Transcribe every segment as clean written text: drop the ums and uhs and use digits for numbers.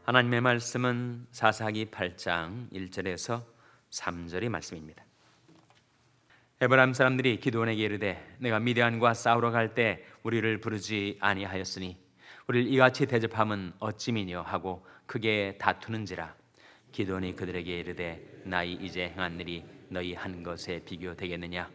하나님의 말씀은 사사기 8장 1절에서 3절의 말씀입니다. 에브라임 사람들이 기드온에게 이르되 내가 미디안과 싸우러 갈 때 우리를 부르지 아니하였으니 우리를 이같이 대접함은 어찌미뇨 하고 크게 다투는지라. 기드온이 그들에게 이르되 나이 이제 행한 일이 너희 한 것에 비교되겠느냐.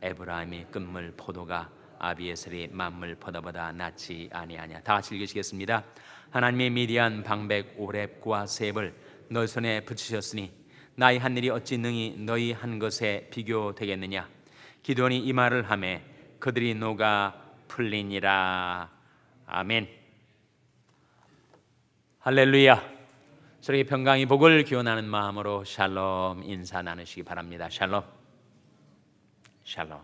에브라임이 끝물 포도가 아비에셀이 만물 포도보다 낫지 아니하냐. 다 같이 읽으시겠습니다. 하나님의 미디안 방백 오렙과 셉을 너희 손에 붙이셨으니 나의 한 일이 어찌 능히 너희 한 것에 비교되겠느냐. 기드온이 이 말을 하매 그들이 녹아 풀리니라. 아멘. 할렐루야. 저에게 평강이 복을 기원하는 마음으로 샬롬 인사 나누시기 바랍니다. 샬롬. 샬롬.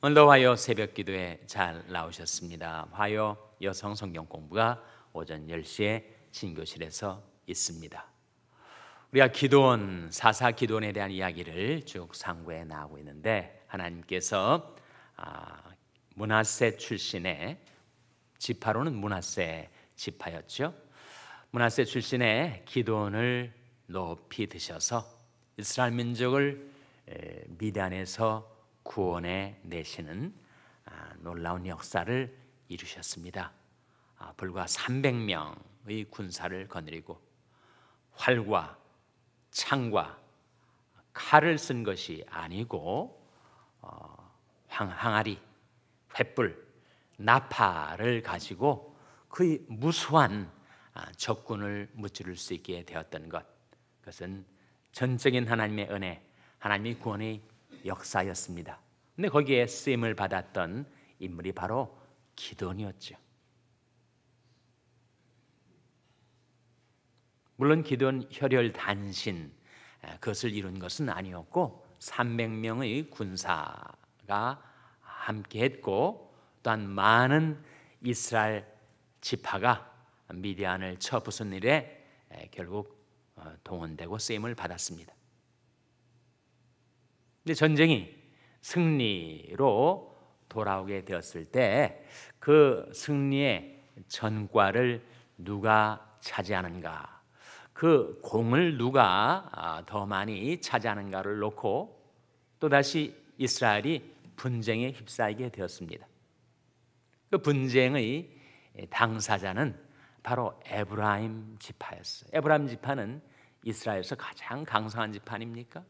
오늘도 화요 새벽 기도에 잘 나오셨습니다. 화요 여성 성경 공부가 오전 10시에 진교실에서 있습니다. 우리가 기드온, 사사 기드온에 대한 이야기를 쭉 상고해 나가고 있는데, 하나님께서 므낫세 출신의 지파로는 므낫세 지파였죠. 므낫세 출신의 기드온을 높이 드셔서 이스라엘 민족을 미디안에서 구원해 내시는 놀라운 역사를 이루셨습니다. 불과 300명의 군사를 거느리고 활과 창과 칼을 쓴 것이 아니고 항아리, 횃불, 나팔을 가지고 거의 무수한 적군을 무찌를 수 있게 되었던 것, 그것은 전적인 하나님의 은혜, 하나님의 구원의 역사였습니다. 근데 거기에 쓰임을 받았던 인물이 바로 기드온이었죠. 물론 기드온 혈혈 단신, 그것을 이룬 것은 아니었고 300명의 군사가 함께했고, 또한 많은 이스라엘 지파가 미디안을 쳐부순 일에 결국 동원되고 쓰임을 받았습니다. 근데 전쟁이 승리로 돌아오게 되었을 때 그 승리의 전과를 누가 차지하는가, 그 공을 누가 더 많이 차지하는가를 놓고 또다시 이스라엘이 분쟁에 휩싸이게 되었습니다. 그 분쟁의 당사자는 바로 에브라임 지파였어요. 에브라임 지파는 이스라엘에서 가장 강성한 지파 아닙니까?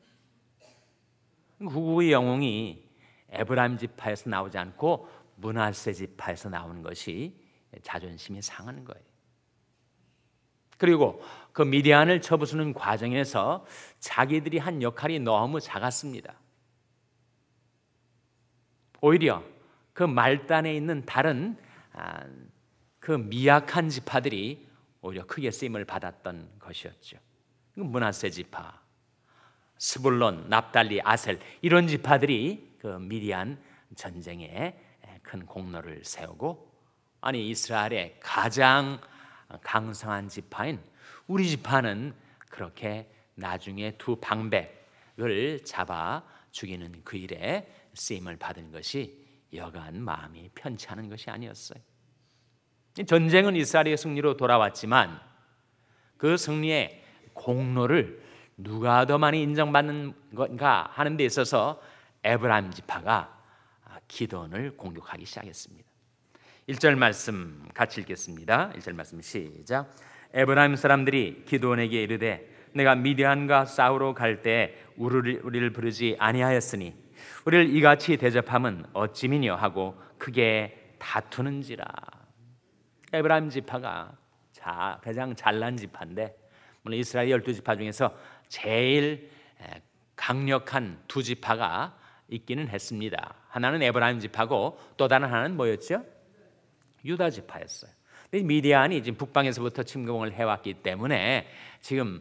후구의 영웅이 에브라임 지파에서 나오지 않고 므낫세 지파에서 나오는 것이 자존심이 상하는 거예요. 그리고 그 미디안을 쳐부수는 과정에서 자기들이 한 역할이 너무 작았습니다. 오히려 그 말단에 있는 다른 그 미약한 지파들이 오히려 크게 쓰임을 받았던 것이었죠. 므낫세 지파, 스불론, 납달리, 아셀, 이런 지파들이 그 미디안 전쟁에 큰 공로를 세우고, 아니 이스라엘의 가장 강성한 지파인 우리 지파는 그렇게 나중에 두 방백을 잡아 죽이는 그 일에 쓰임을 받은 것이 여간 마음이 편치 않은 것이 아니었어요. 전쟁은 이스라엘의 승리로 돌아왔지만 그 승리의 공로를 누가 더 많이 인정받는 건가 하는 데 있어서 에브라임 지파가 기드온을 공격하기 시작했습니다. 1절 말씀 같이 읽겠습니다. 1절 말씀 시작. 에브라임 사람들이 기드온에게 이르되 내가 미디안과 싸우러 갈 때 우리를 부르지 아니하였으니 우리를 이같이 대접함은 어찌미뇨 하고 크게 다투는지라. 에브라임 지파가 가장 잘난 지파인데, 물론 이스라엘 12지파 중에서 제일 강력한 두 지파가 있기는 했습니다. 하나는 에브라임 지파고 또 다른 하나는 뭐였죠? 유다 지파였어요. 근데 미디안이 지금 북방에서부터 침공을 해왔기 때문에 지금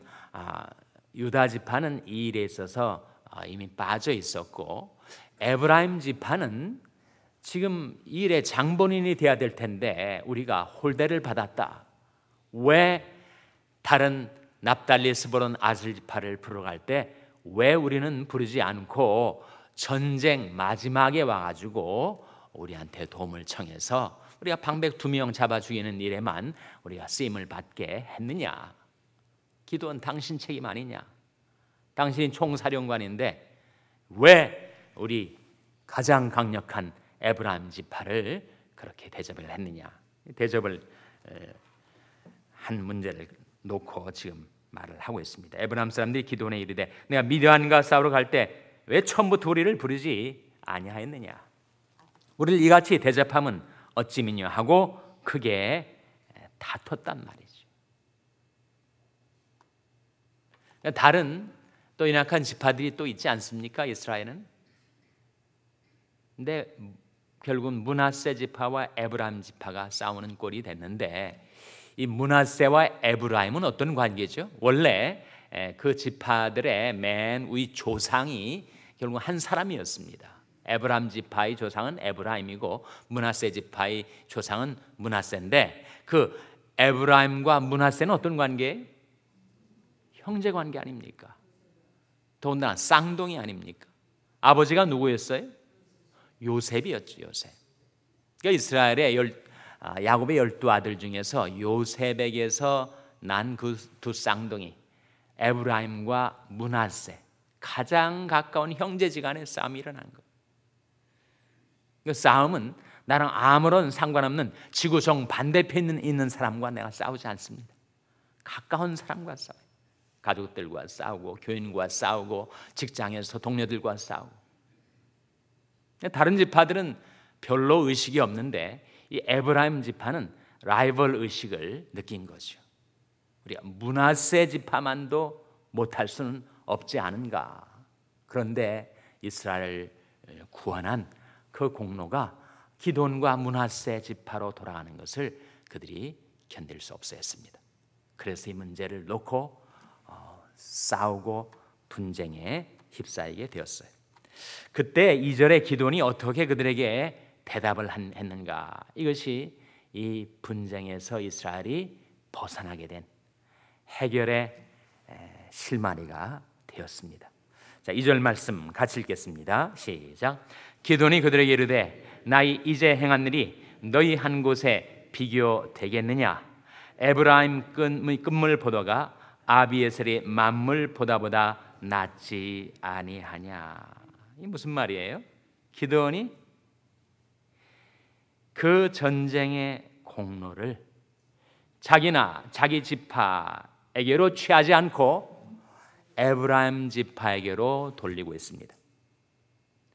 유다 지파는 이 일에 있어서 이미 빠져 있었고, 에브라임 지파는 지금 이 일의 장본인이 돼야 될 텐데 우리가 홀대를 받았다. 왜 다른 납달리, 스불론, 아셀 지파를 부르러 갈 때 왜 우리는 부르지 않고 전쟁 마지막에 와가지고 우리한테 도움을 청해서 우리가 방백 2명 잡아 죽이는 일에만 우리가 쓰임을 받게 했느냐? 기도는 당신 책임 아니냐? 당신이 총사령관인데 왜 우리 가장 강력한 에브라임 지파를 그렇게 대접을 했느냐? 대접을 한 문제를 놓고 지금 말을 하고 있습니다. 에브라임 사람들이 기도원에 이르되 내가 미디안과 싸우러 갈 때 왜 처음부터 우리를 부르지 아니하였느냐? 우리를 이같이 대접함은 어찌미냐 하고 크게 다퉜단 말이죠. 다른 또 연약한 지파들이 또 있지 않습니까? 이스라엘은. 근데 결국은 므낫세 지파와 에브라임 지파가 싸우는 꼴이 됐는데 이 므낫세와 에브라임은 어떤 관계죠? 원래 그 지파들의 맨 위 조상이 결국 한 사람이었습니다. 에브라임 지파의 조상은 에브라임이고 므낫세 지파의 조상은 므낫세인데 그 에브라임과 므낫세는 어떤 관계예요? 형제 관계 아닙니까? 더군다나 쌍둥이 아닙니까? 아버지가 누구였어요? 요셉이었죠. 요셉. 그러니까 이스라엘의 야곱의 12아들 중에서 요셉에게서 난 그 두 쌍둥이 에브라임과 므낫세, 가장 가까운 형제지간의 싸움이 일어난 거예요. 그 싸움은 나랑 아무런 상관없는 지구정 반대편에 있는 사람과 내가 싸우지 않습니다. 가까운 사람과 싸워요. 가족들과 싸우고 교인과 싸우고 직장에서 동료들과 싸우고. 다른 지파들은 별로 의식이 없는데 이 에브라임 지파는 라이벌 의식을 느낀 거죠. 우리가 므낫세 지파만도 못할 수는 없지 않은가. 그런데 이스라엘을 구원한 그 공로가 기돈과 므낫세 지파로 돌아가는 것을 그들이 견딜 수 없어 했습니다. 그래서 이 문제를 놓고 싸우고 분쟁에 휩싸이게 되었어요. 그때 2절의 기돈이 어떻게 그들에게 대답을 했는가? 이것이 이 분쟁에서 이스라엘이 벗어나게 된 해결의 실마리가 되었습니다. 자, 2절 말씀 같이 읽겠습니다. 시작. 기돈이 그들에게 이르되 나이 이제 행한 일이 너희 한 곳에 비교되겠느냐? 에브라임 끝물 포도가 아비에셀이 만물 보다보다 낫지 아니하냐? 이 무슨 말이에요? 기드온이 그 전쟁의 공로를 자기나 자기 지파에게로 취하지 않고 에브라임 지파에게로 돌리고 있습니다.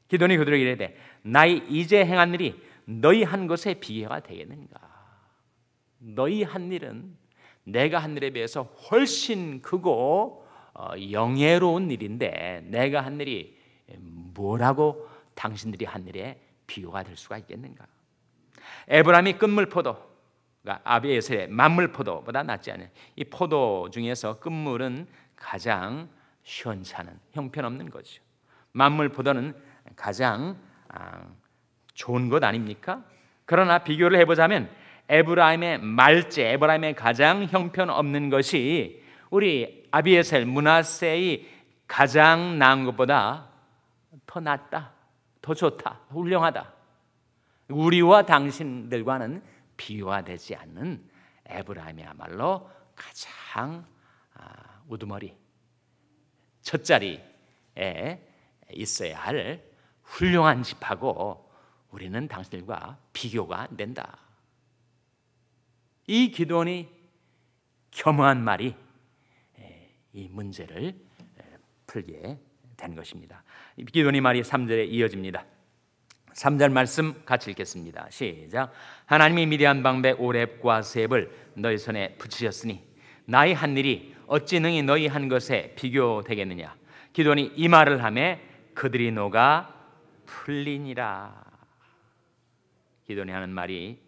기드온이 그들에게 이르되 나이 이제 행한 일이 너희 한 것에 비교가 되겠는가? 너희 한 일은 내가 한 일에 비해서 훨씬 크고 영예로운 일인데 내가 한 일이 뭐라고 당신들이 한 일에 비교가 될 수가 있겠는가? 에브라임이 끝물포도 아비에셀의 만물포도보다 낫지 않은 이 포도 중에서 끝물은 가장 시원찮은 형편없는 거죠. 만물포도는 가장 좋은 것 아닙니까? 그러나 비교를 해보자면 에브라임의 말제, 에브라임의 가장 형편없는 것이 우리 아비에셀, 므낫세의 가장 나은 것보다 더 낫다, 더 좋다, 훌륭하다. 우리와 당신들과는 비교가 되지 않는 에브라임이야말로 가장 우두머리, 첫자리에 있어야 할 훌륭한 지파고 우리는 당신들과 비교가 안 된다. 이 기도원이 겸허한 말이 이 문제를 풀게 된 것입니다. 이 기도원의 말이 3절에 이어집니다. 3절 말씀 같이 읽겠습니다. 시작. 하나님이 미디안 방백 오렙과 셉을 너희 손에 붙이셨으니 나의 한 일이 어찌 능히 너희 한 것에 비교되겠느냐? 기도원이 이 말을 하매 그들이 녹아 풀리니라. 기도원이 하는 말이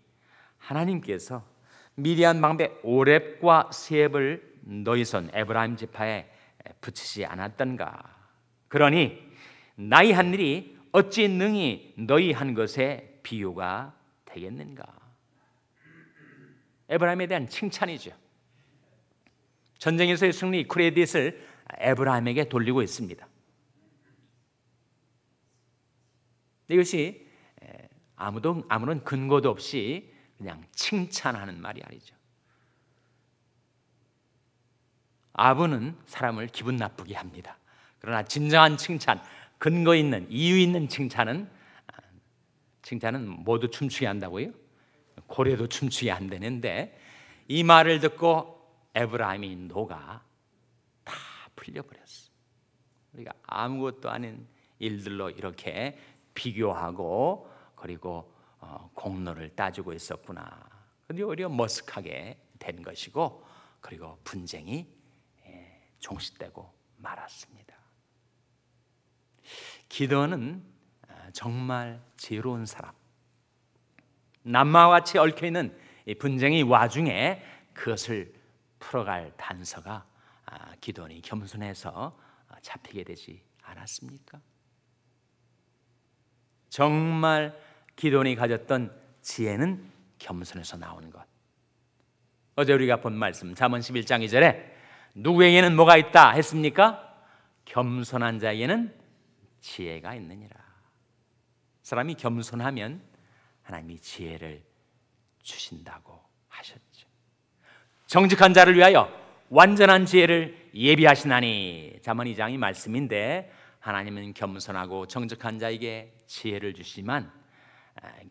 하나님께서 미디안 방백 오렙과 셉을 너희 손 에브라임 지파에 붙이지 않았던가? 그러니 나의 한 일이 어찌 능히 너희 한 것에 비유가 되겠는가? 에브라임에 대한 칭찬이죠. 전쟁에서의 승리 크레딧을 에브라임에게 돌리고 있습니다. 이것이 아무런 근거도 없이 그냥 칭찬하는 말이 아니죠. 아부는 사람을 기분 나쁘게 합니다. 그러나 진정한 칭찬, 근거 있는, 이유 있는 칭찬은 모두 춤추게 한다고요? 고래도 춤추게 안 되는데, 이 말을 듣고 에브라임이 녹아 다 풀려버렸어. 우리가 아무것도 아닌 일들로 이렇게 비교하고 그리고 공로를 따지고 있었구나. 그런데 오히려 머쓱하게 된 것이고, 그리고 분쟁이 종식되고 말았습니다. 기드온은 정말 지혜로운 사람. 남마와 같이 얽혀있는 이 분쟁의 와중에 그것을 풀어갈 단서가 기드온이 겸손해서 잡히게 되지 않았습니까? 정말 기드온이 가졌던 지혜는 겸손에서 나오는 것. 어제 우리가 본 말씀 잠언 11장 2절에 누구에게는 뭐가 있다 했습니까? 겸손한 자에게는 지혜가 있느니라. 사람이 겸손하면 하나님이 지혜를 주신다고 하셨죠. 정직한 자를 위하여 완전한 지혜를 예비하시나니, 잠언 2장이 말씀인데, 하나님은 겸손하고 정직한 자에게 지혜를 주시지만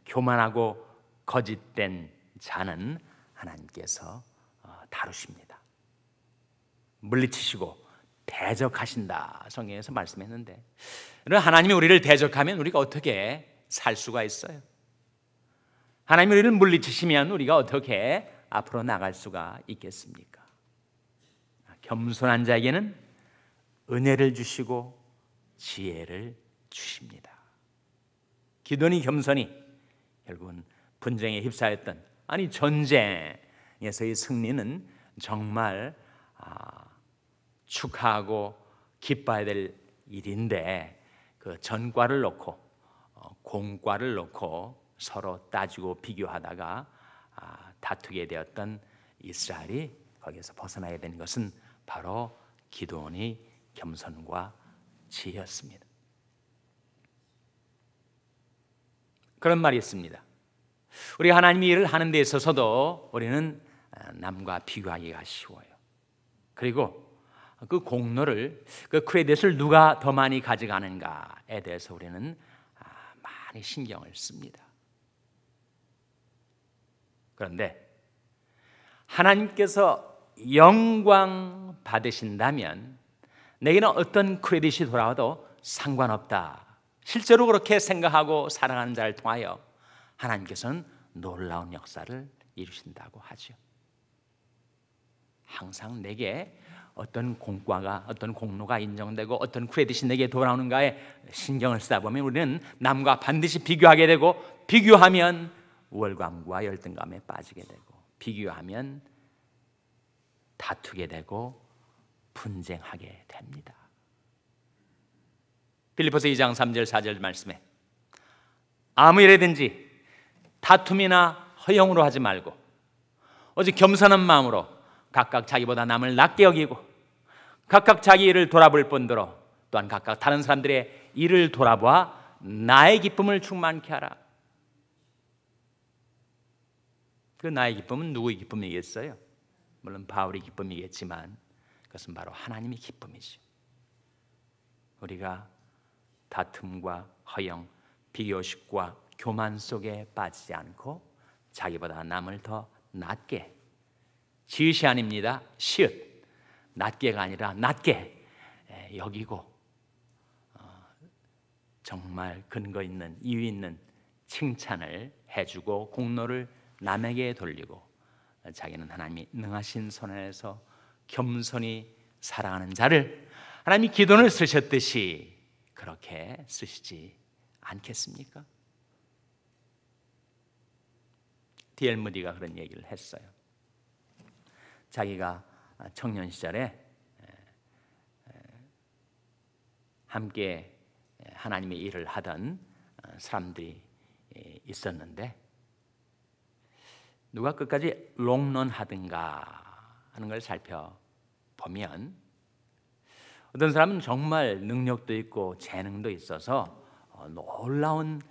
교만하고 거짓된 자는 하나님께서 다루십니다. 물리치시고 대적하신다, 성경에서 말씀했는데, 하나님이 우리를 대적하면 우리가 어떻게 살 수가 있어요? 하나님이 우리를 물리치시면 우리가 어떻게 앞으로 나갈 수가 있겠습니까? 겸손한 자에게는 은혜를 주시고 지혜를 주십니다. 기드온이 겸손히 결국은 분쟁에 휩싸였던, 아니 전쟁에서의 승리는 정말 축하하고 기뻐해야 될 일인데, 그 전과를 놓고 공과를 놓고 서로 따지고 비교하다가 다투게 되었던 이스라엘이 거기에서 벗어나야 되는 것은 바로 기드온의 겸손과 지혜였습니다. 그런 말이 있습니다. 우리 하나님의 일을 하는 데 있어서도 우리는 남과 비교하기가 쉬워요. 그리고 그 공로를, 그 크레딧을 누가 더 많이 가져가는가에 대해서 우리는 많이 신경을 씁니다. 그런데 하나님께서 영광 받으신다면 내게는 어떤 크레딧이 돌아와도 상관없다. 실제로 그렇게 생각하고 살아가는 자를 통하여 하나님께서는 놀라운 역사를 이루신다고 하죠. 항상 내게 어떤 공과가, 어떤 공로가 인정되고 어떤 크레딧이 내게 돌아오는가에 신경을 쓰다 보면 우리는 남과 반드시 비교하게 되고, 비교하면 우월감과 열등감에 빠지게 되고, 비교하면 다투게 되고 분쟁하게 됩니다. 빌립보서 2장 3절 4절 말씀에 아무 일에든지 다툼이나 허영으로 하지 말고 오직 겸손한 마음으로 각각 자기보다 남을 낮게 여기고 각각 자기 일을 돌아볼 뿐더러 또한 각각 다른 사람들의 일을 돌아보아 나의 기쁨을 충만케 하라. 그 나의 기쁨은 누구의 기쁨이겠어요? 물론 바울의 기쁨이겠지만 그것은 바로 하나님의 기쁨이죠. 우리가 다툼과 허영, 비교식과 교만 속에 빠지지 않고 자기보다 남을 더 낮게, 지읒이 아닙니다. 시읒, 낮게가 아니라 낮게 여기고 정말 근거 있는, 이유 있는 칭찬을 해주고 공로를 남에게 돌리고 자기는 하나님이 능하신 손 안에서 겸손히 살아가는 자를 하나님이 기도를 쓰셨듯이 그렇게 쓰시지 않겠습니까? D.L. 무디가 그런 얘기를 했어요. 자기가 청년 시절에 함께 하나님의 일을 하던 사람들이 있었는데 누가 끝까지 롱런하든가 하는 걸 살펴보면 어떤 사람은 정말 능력도 있고 재능도 있어서 놀라운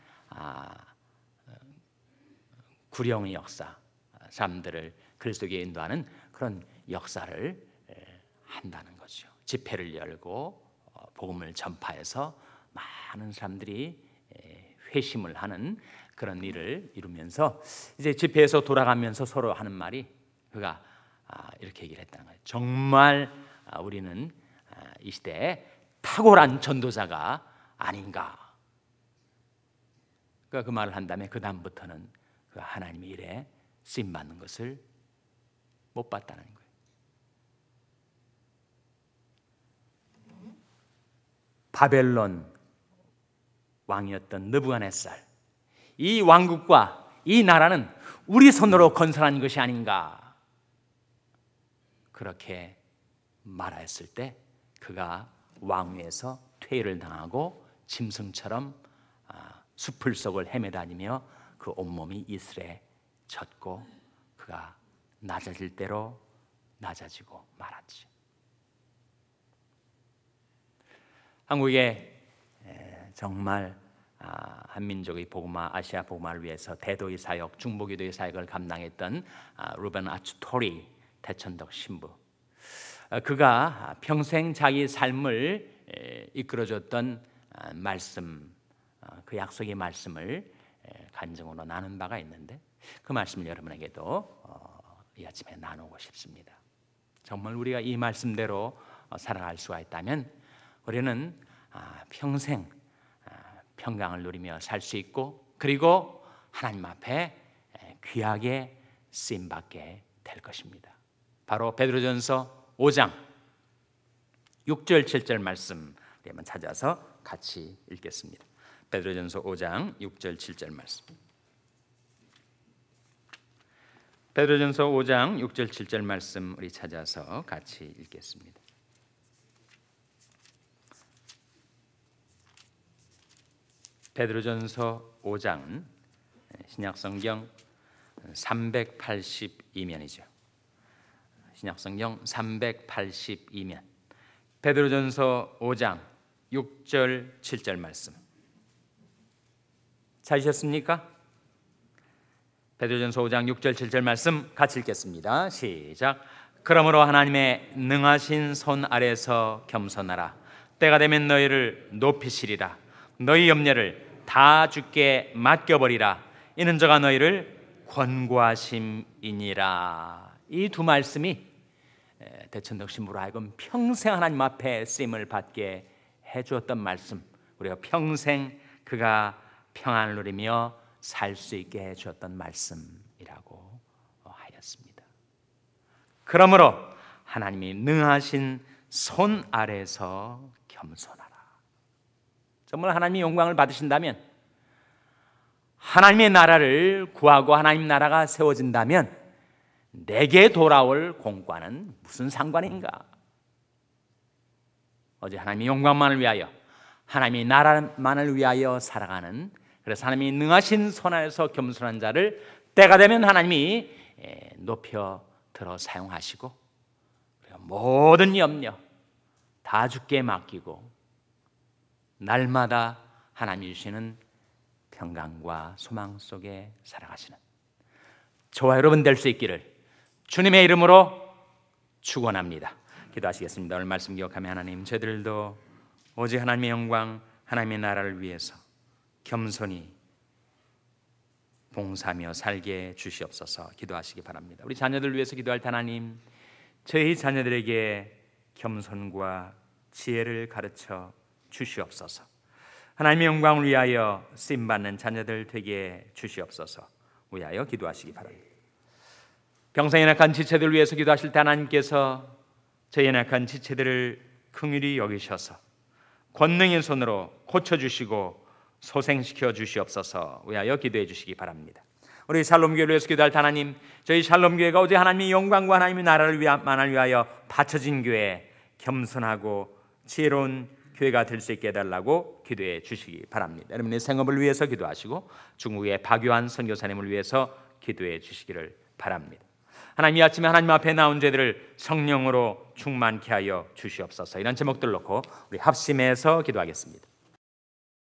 구령의 역사, 사람들을 그리스도께 인도하는 그런 역사를 한다는 거죠. 집회를 열고 복음을 전파해서 많은 사람들이 회심을 하는 그런 일을 이루면서 이제 집회에서 돌아가면서 서로 하는 말이 그가 이렇게 얘기를 했다는 거예요. 정말 우리는 이 시대에 탁월한 전도자가 아닌가. 그 말을 한 다음에 그 다음부터는 그 하나님의 일에 쓰임 받는 것을 못 봤다는 거예요. 바벨론 왕이었던 느부갓네살, 이 왕국과 이 나라는 우리 손으로 건설한 것이 아닌가, 그렇게 말하였을 때 그가 왕위에서 퇴위를 당하고 짐승처럼 숲을 속을 헤매다니며 그 온몸이 이슬에 젖고 그가 낮아질 대로 낮아지고 말았지. 한국에 정말 한민족의 복음화, 아시아 복음화를 위해서 대도의 사역, 중보기도의 사역을 감당했던 루벤 아츠토리 대천덕 신부, 그가 평생 자기 삶을 이끌어줬던 말씀, 그 약속의 말씀을 간증으로 나눈 바가 있는데 그 말씀을 여러분에게도 이 아침에 나누고 싶습니다. 정말 우리가 이 말씀대로 살아갈 수가 있다면 우리는 평생 평강을 누리며 살 수 있고, 그리고 하나님 앞에 귀하게 쓰임받게 될 것입니다. 바로 베드로전서 5장 6절 7절 말씀 한번 찾아서 같이 읽겠습니다. 베드로전서 5장 6절 7절 말씀. 베드로전서 5장 6절 7절 말씀 우리 찾아서 같이 읽겠습니다. 베드로전서 5장 신약성경 382면이죠. 신약성경 382면 베드로전서 5장 6절 7절 말씀 찾으셨습니까? 베드로전서 5장 6절 7절 말씀 같이 읽겠습니다. 시작. 그러므로 하나님의 능하신 손 아래서 겸손하라. 때가 되면 너희를 높이시리라. 너희 염려를 다 주께 맡겨버리라. 이는 저가 너희를 권고하심이니라. 이 두 말씀이 대천덕 신부로 하여금 평생 하나님 앞에 쓰임을 받게 해주었던 말씀, 우리가 평생 그가 평안을 누리며 살 수 있게 해주었던 말씀이라고 하였습니다. 그러므로 하나님이 능하신 손 아래서 겸손하라. 정말 하나님의 영광을 받으신다면, 하나님의 나라를 구하고 하나님 나라가 세워진다면 내게 돌아올 공과는 무슨 상관인가? 어제 하나님의 영광만을 위하여, 하나님의 나라만을 위하여 살아가는, 그래서 하나님이 능하신 손 안에서 겸손한 자를 때가 되면 하나님이 높여 들어 사용하시고, 모든 염려 다 주께 맡기고 날마다 하나님이 주시는 평강과 소망 속에 살아가시는 저와 여러분 될 수 있기를 주님의 이름으로 축원합니다. 기도하시겠습니다. 오늘 말씀 기억하며 하나님, 저희들도 오직 하나님의 영광, 하나님의 나라를 위해서 겸손히 봉사하며 살게 주시옵소서. 기도하시기 바랍니다. 우리 자녀들 위해서 기도할 때 하나님, 저희 자녀들에게 겸손과 지혜를 가르쳐 주시옵소서. 하나님의 영광을 위하여 쓰임받는 자녀들 되게 주시옵소서. 위하여 기도하시기 바랍니다. 평생 연약한 지체들 위해서 기도하실 때 하나님께서 저희 연약한 지체들을 긍휼히 여기셔서 권능의 손으로 고쳐주시고 소생시켜 주시옵소서. 위하여 기도해 주시기 바랍니다. 우리 샬롬교회를 위해서 기도할 때 하나님, 저희 샬롬교회가 오직 하나님의 영광과 하나님의 나라를 위하여 바쳐진 교회, 겸손하고 지혜로운 교회가 될 수 있게 해달라고 기도해 주시기 바랍니다. 여러분의 생업을 위해서 기도하시고 중국의 박유한 선교사님을 위해서 기도해 주시기를 바랍니다. 하나님, 이 아침에 하나님 앞에 나온 죄들을 성령으로 충만케 하여 주시옵소서. 이런 제목들 놓고 우리 합심해서 기도하겠습니다.